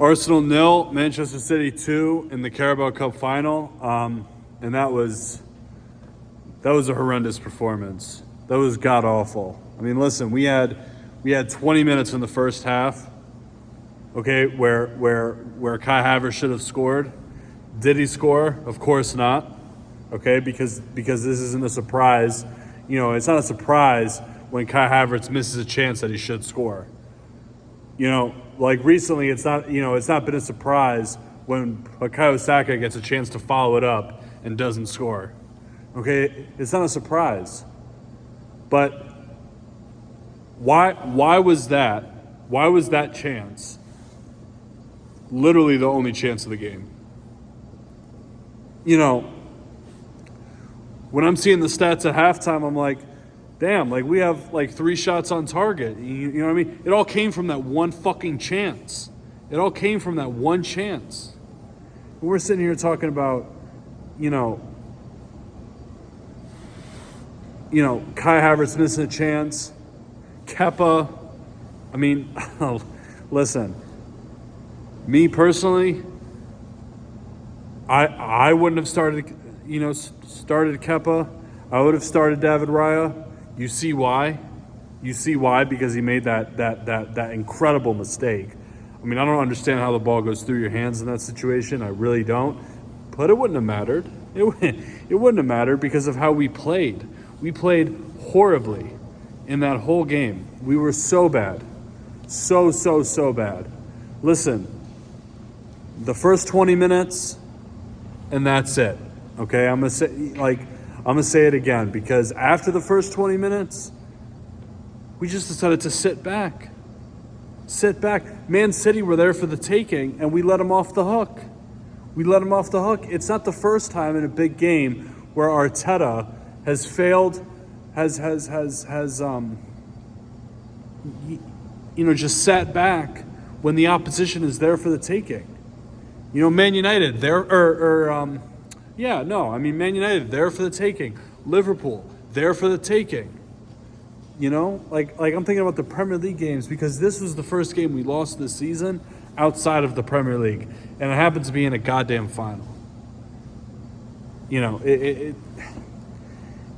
Arsenal 0, Manchester City 2 in the Carabao Cup final, and that was a horrendous performance. That was god awful. I mean, listen, we had 20 minutes in the first half, okay, where Kai Havertz should have scored. Did he score? Of course not. Okay, because this isn't a surprise. You know, it's not a surprise when Kai Havertz misses a chance that he should score. You know, like recently, it's not been a surprise when Bukayo Saka gets a chance to follow it up and doesn't score. Okay, it's not a surprise. But why was that? Why was that chance literally the only chance of the game? You know, when I'm seeing the stats at halftime, I'm like, damn, like we have like 3 shots on target. You know what I mean? It all came from that one fucking chance. It all came from that one chance. And we're sitting here talking about, you know, Kai Havertz missing a chance. Kepa. I mean, listen, me personally, I wouldn't have started Kepa. I would have started David Raya. You see why? Because he made that incredible mistake. I mean, I don't understand how the ball goes through your hands in that situation. I really don't. But it wouldn't have mattered. It wouldn't have mattered because of how we played. We played horribly in that whole game. We were so bad. So bad. Listen, the first 20 minutes, and that's it. Okay, I'm gonna say it again because after the first 20 minutes, we just decided to sit back. Man City were there for the taking, and we let them off the hook. It's not the first time in a big game where Arteta has failed, just sat back when the opposition is there for the taking. You know, Man United, Man United, there for the taking. Liverpool, there for the taking. You know, like I'm thinking about the Premier League games because this was the first game we lost this season outside of the Premier League, and it happened to be in a goddamn final. You know, it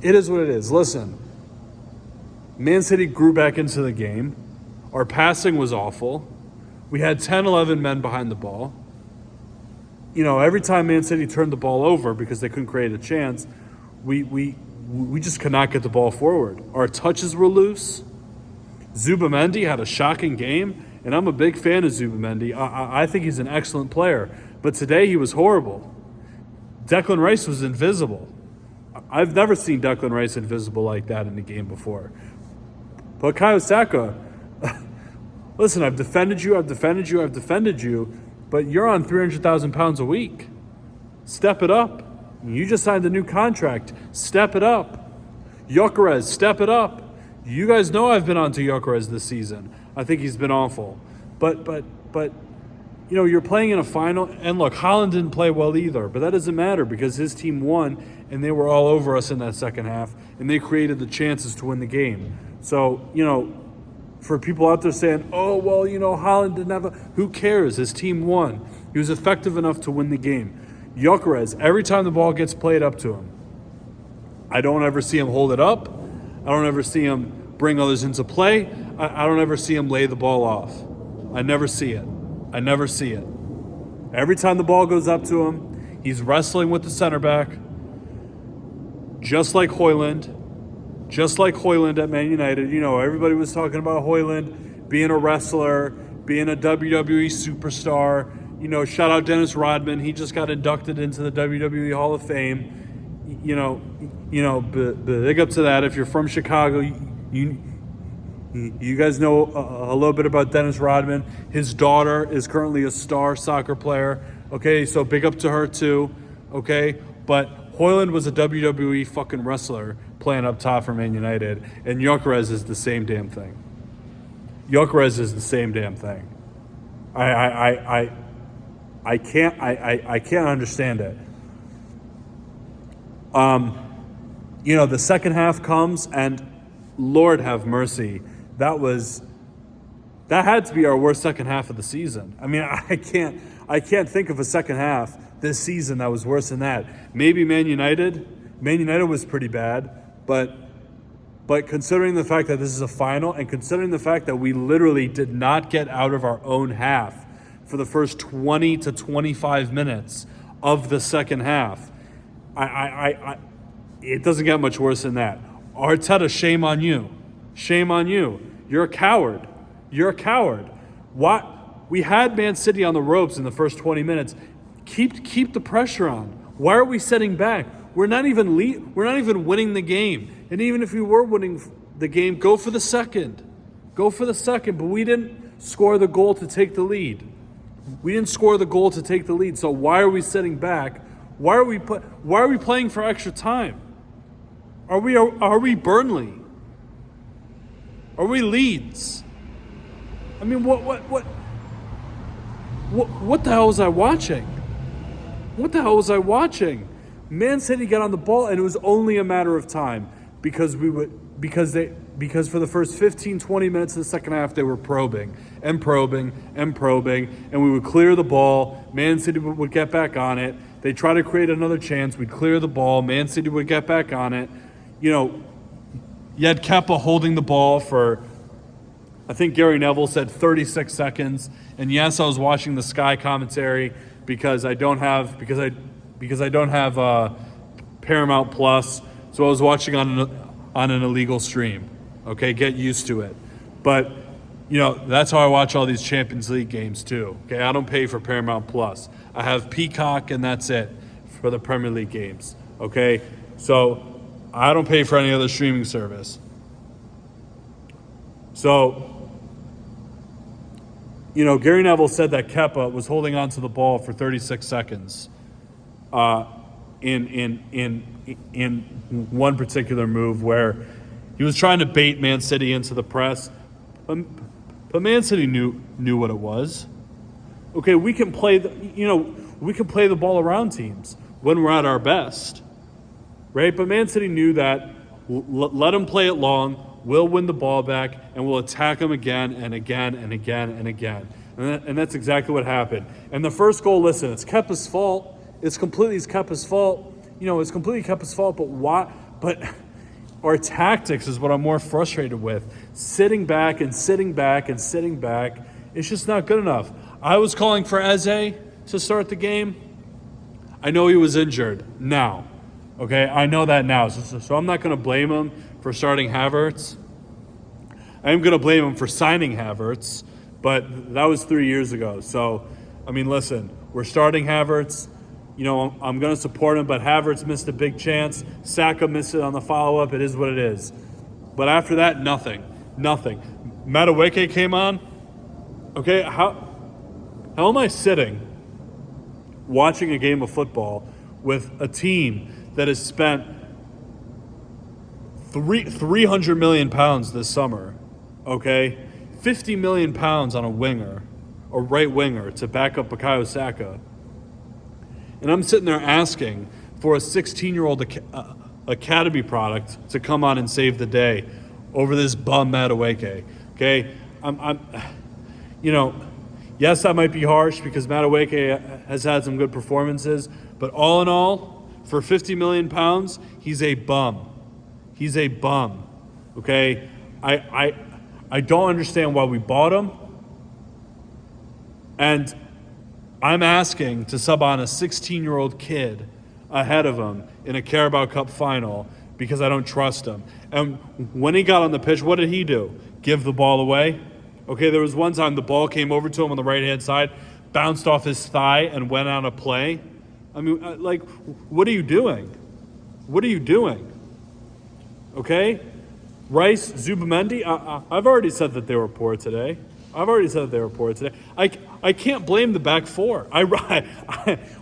is what it is. Listen, Man City grew back into the game. Our passing was awful. We had 10, 11 men behind the ball. You know, every time Man City turned the ball over because they couldn't create a chance, we just could not get the ball forward. Our touches were loose. Zubimendi had a shocking game, and I'm a big fan of Zubimendi. I think he's an excellent player, but today he was horrible. Declan Rice was invisible. I've never seen Declan Rice invisible like that in the game before. But Bukayo Saka, listen, I've defended you, but you're on 300,000 pounds a week. Step it up. You just signed a new contract. Step it up. Gyökeres, step it up. You guys know I've been on to Gyökeres this season. I think he's been awful. But you know, you're playing in a final, and look, Haaland didn't play well either, but that doesn't matter because his team won, and they were all over us in that second half, and they created the chances to win the game. So, you know, for people out there saying, oh, well, you know, Haaland didn't have who cares? His team won. He was effective enough to win the game. Gyökeres, every time the ball gets played up to him, I don't ever see him hold it up. I don't ever see him bring others into play. I don't ever see him lay the ball off. I never see it. Every time the ball goes up to him, he's wrestling with the center back, just like Højlund at Man United. You know, everybody was talking about Højlund being a wrestler, being a WWE superstar. You know, shout out Dennis Rodman. He just got inducted into the WWE Hall of Fame. You know, big up to that. If you're from Chicago, you guys know a little bit about Dennis Rodman. His daughter is currently a star soccer player. Okay, so big up to her too. Okay, but Højlund was a WWE fucking wrestler playing up top for Man United, and Gyökeres is the same damn thing. I can't understand it. You know, the second half comes, and Lord have mercy, that was That had to be our worst second half of the season. I mean, I can't think of a second half this season that was worse than that. Maybe Man United. Man United was pretty bad, but considering the fact that this is a final and considering the fact that we literally did not get out of our own half for the first 20 to 25 minutes of the second half, it doesn't get much worse than that. Arteta, shame on you. Shame on you. You're a coward. You're a coward. What? We had Man City on the ropes in the first 20 minutes. Keep the pressure on. Why are we sitting back? We're not even winning the game. And even if we were winning the game, go for the second. Go for the second. But we didn't score the goal to take the lead. We didn't score the goal to take the lead. So why are we sitting back? Why are we playing for extra time? Are we Burnley? Are we Leeds? I mean, what the hell was I watching? What the hell was I watching? Man City got on the ball, and it was only a matter of time because for the first 15, 20 minutes of the second half, they were probing, and we would clear the ball. Man City would get back on it. They try to create another chance. We'd clear the ball. Man City would get back on it. You know, you had Kepa holding the ball for, I think Gary Neville said 36 seconds. And yes, I was watching the Sky commentary because I don't have Paramount Plus, so I was watching on an illegal stream. Okay, get used to it. But you know, that's how I watch all these Champions League games too. Okay, I don't pay for Paramount Plus. I have Peacock, and that's it for the Premier League games. Okay, so I don't pay for any other streaming service. So, you know, Gary Neville said that Kepa was holding on to the ball for 36 seconds in one particular move where he was trying to bait Man City into the press. But Man City knew what it was. Okay, we can play the ball around teams when we're at our best, right? But Man City knew that let them play it long, we'll win the ball back, and we'll attack them again and again and again and again. And that's exactly what happened. And the first goal, listen, it's Kepa's fault. It's completely Kepa's fault. You know, it's completely Kepa's fault. But why? But our tactics is what I'm more frustrated with. Sitting back and sitting back and sitting back. It's just not good enough. I was calling for Eze to start the game. I know he was injured now. Okay, I know that now. So I'm not going to blame him for starting Havertz. I am going to blame him for signing Havertz, but that was 3 years ago. So, I mean, listen, we're starting Havertz. You know, I'm going to support him, but Havertz missed a big chance. Saka missed it on the follow-up. It is what it is. But after that, nothing. Madueke came on. Okay, how am I sitting watching a game of football with a team that has spent £300 million this summer, okay? £50 million on a winger, a right winger, to back up Bukayo Saka. And I'm sitting there asking for a 16-year-old academy product to come on and save the day over this bum Madueke, okay? You know, yes, that might be harsh because Madueke has had some good performances, but all in all, for £50 million, he's a bum. He's a bum, okay? I don't understand why we bought him, and I'm asking to sub on a 16-year-old kid ahead of him in a Carabao Cup final because I don't trust him. And when he got on the pitch, what did he do? Give the ball away? Okay, there was one time the ball came over to him on the right-hand side, bounced off his thigh, and went on a play. I mean, like, what are you doing? What are you doing? Okay? Rice, Zubimendi, I've already said that they were poor today. I can't blame the back four.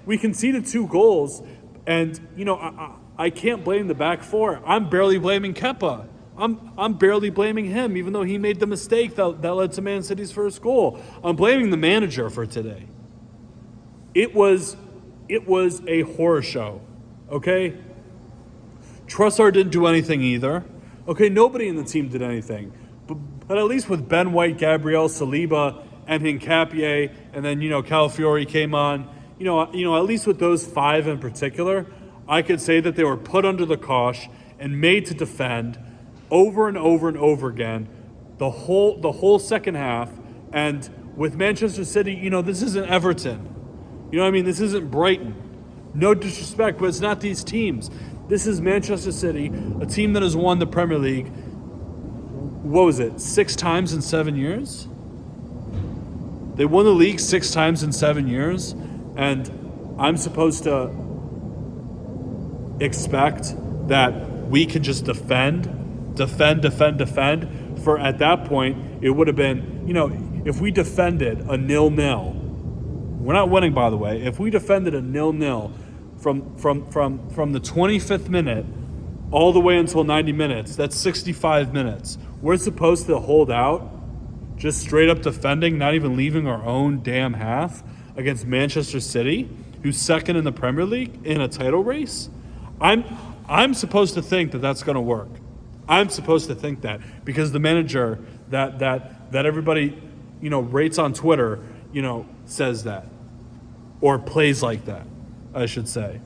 We conceded 2 goals, and, you know, I can't blame the back four. I'm barely blaming Kepa. I'm barely blaming him, even though he made the mistake that led to Man City's first goal. I'm blaming the manager for today. It was a horror show, okay? Trossard didn't do anything either. Okay, nobody in the team did anything. But But at least with Ben White, Gabriel, Saliba, and Hincapié, and then, Calafiori came on, at least with those 5 in particular, I could say that they were put under the cosh and made to defend over and over and over again the whole second half. And with Manchester City, this isn't Everton. This isn't Brighton. No disrespect, but it's not these teams. This is Manchester City, a team that has won the Premier League, 6 times in 7 years? They won the league 6 times in 7 years, and I'm supposed to expect that we can just defend for, at that point, it would have been, if we defended a 0-0, we're not winning, by the way, if we defended a 0-0 from the 25th minute all the way until 90 minutes, that's 65 minutes. We're supposed to hold out, just straight up defending, not even leaving our own damn half against Manchester City, who's second in the Premier League in a title race. I'm supposed to think that that's going to work. I'm supposed to think that because the manager that everybody rates on Twitter says that, or plays like that, I should say.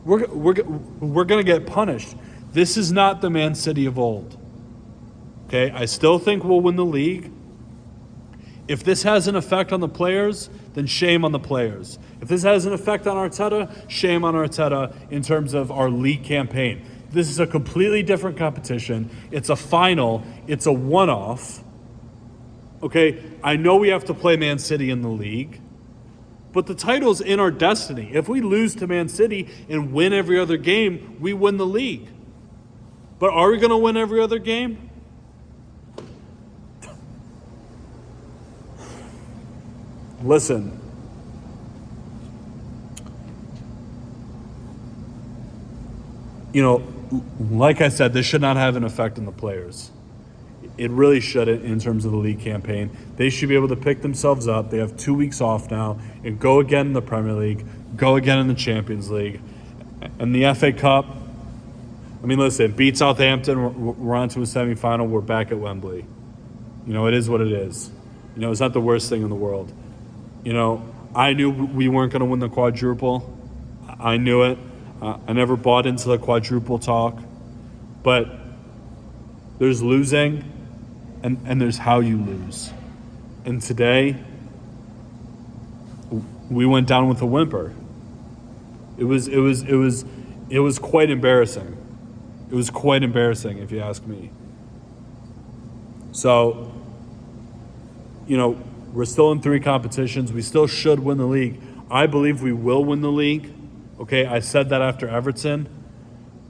We're going to get punished. This is not the Man City of old. Okay, I still think we'll win the league. If this has an effect on the players, then shame on the players. If this has an effect on Arteta, shame on Arteta in terms of our league campaign. This is a completely different competition. It's a final. It's a one-off. Okay, I know we have to play Man City in the league, but the title's in our destiny. If we lose to Man City and win every other game, we win the league. But are we going to win every other game? Listen, like I said, this should not have an effect on the players. It really shouldn't in terms of the league campaign. They should be able to pick themselves up. They have 2 weeks off now and go again in the Premier League, go again in the Champions League. And the FA Cup, listen, beat Southampton, we're on to a semifinal, we're back at Wembley. It is what it is. It's not the worst thing in the world. I knew we weren't going to win the quadruple. I knew it. I never bought into the quadruple talk. But there's losing and there's how you lose. And today, we went down with a whimper. It was quite embarrassing. It was quite embarrassing, if you ask me. So, we're still in 3 competitions. We still should win the league. I believe we will win the league. Okay, I said that after Everton,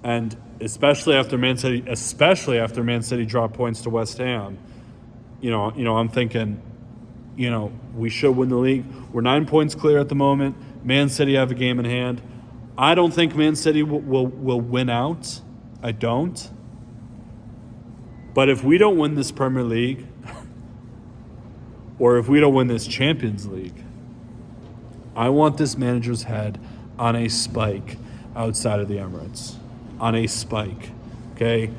and especially after Man City dropped points to West Ham. I'm thinking, we should win the league. We're 9 points clear at the moment. Man City have a game in hand. I don't think Man City will win out. I don't. But if we don't win this Premier League, or if we don't win this Champions League, I want this manager's head on a spike outside of the Emirates. On a spike, okay?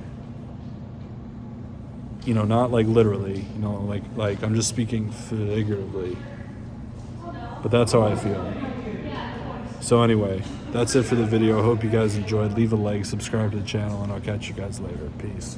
Not like literally, like I'm just speaking figuratively. But that's how I feel. So anyway, that's it for the video. I hope you guys enjoyed. Leave a like, subscribe to the channel, and I'll catch you guys later. Peace.